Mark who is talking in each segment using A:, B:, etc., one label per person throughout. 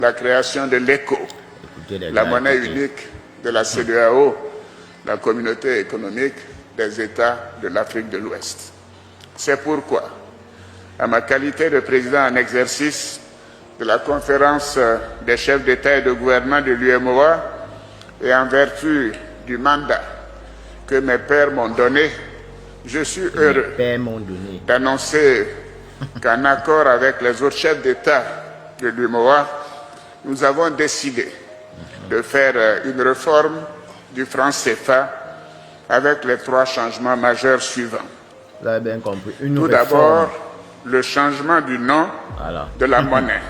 A: la création de l'ECO, la monnaie unique de la CEDEAO, la communauté économique des États de l'Afrique de l'Ouest. C'est pourquoi, à ma qualité de président en exercice de la conférence des chefs d'État et de gouvernement de l'UEMOA et en vertu du mandat que mes pères m'ont donné, je suis heureux d'annoncer qu'en accord avec les autres chefs d'État de l'UEMOA, nous avons décidé de faire une réforme du franc CFA avec les 3 changements majeurs suivants.
B: Vous avez bien compris.
A: Tout d'abord, le changement du nom de la monnaie,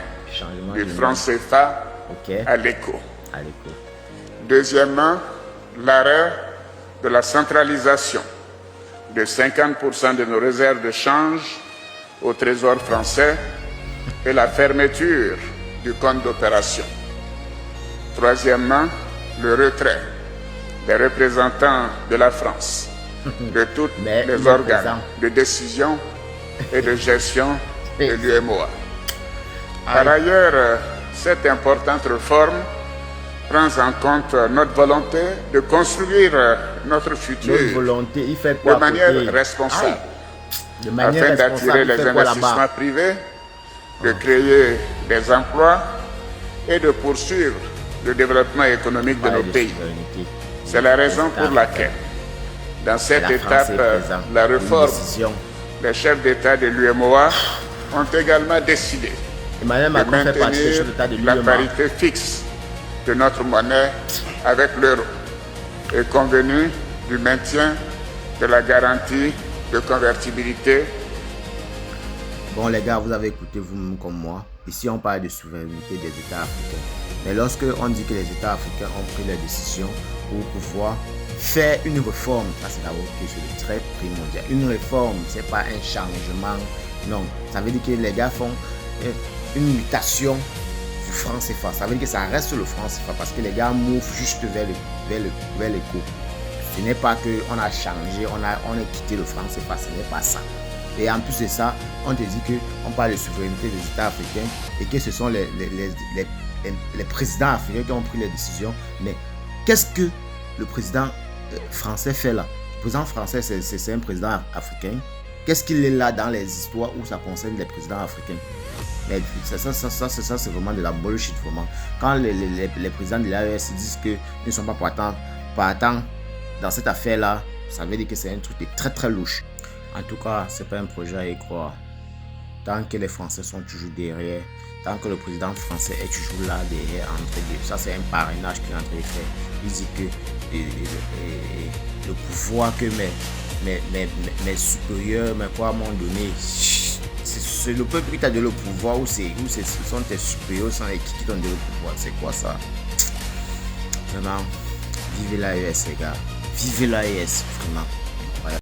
A: du franc CFA à l'ECO. Deuxièmement, l'arrêt de la centralisation de 50% de nos réserves de change au Trésor français et la fermeture du compte d'opération. Troisièmement, le retrait des représentants de la France de tous les organes de décision et de gestion de l'UEMOA. Par ailleurs, cette importante réforme prend en compte notre volonté de construire notre futur de manière responsable, afin d'attirer les investissements privés, de créer des emplois et de poursuivre le développement économique de nos pays. C'est la raison pour laquelle, dans cette étape, la réforme, les chefs d'État de l'UEMOA ont également décidé de maintenir la parité fixe de notre monnaie avec l'euro et convenu du maintien de la garantie de convertibilité.
B: Bon les gars, vous avez écouté vous-même comme moi. Ici on parle de souveraineté des États africains. Mais lorsque on dit que les États africains ont pris la décision pour pouvoir faire une réforme, ça c'est d'abord quelque chose de très primordial. Une réforme, c'est pas un changement. Non, ça veut dire que les gars font une mutation du franc CFA. Ça veut dire que ça reste le franc CFA parce que les gars mouvent juste vers l'éco. Ce n'est pas qu'on a changé, on a quitté le franc CFA, ce n'est pas ça. Et en plus de ça, on te dit qu'on parle de souveraineté des États africains et que ce sont les présidents africains qui ont pris les décisions. Mais qu'est-ce que le président français fait là? Le président français, c'est un président africain. Qu'est-ce qu'il est là dans les histoires où ça concerne les présidents africains? Mais ça c'est vraiment de la bullshit, vraiment. Quand les présidents de l'AES disent qu'ils ne sont pas partants dans cette affaire-là, ça veut dire que c'est un truc de très très louche. En tout cas, c'est pas un projet à y croire. Tant que les Français sont toujours derrière, tant que le président français est toujours là derrière, ça c'est un parrainage qu'il est en train de faire. Il dit que le pouvoir que mes supérieurs, mes quoi m'ont donné, c'est le peuple qui t'a donné le pouvoir ou ce sont tes supérieurs qui t'ont donné le pouvoir. C'est quoi ça? Vraiment, vivez l'AES les gars, vivez l'AES vraiment.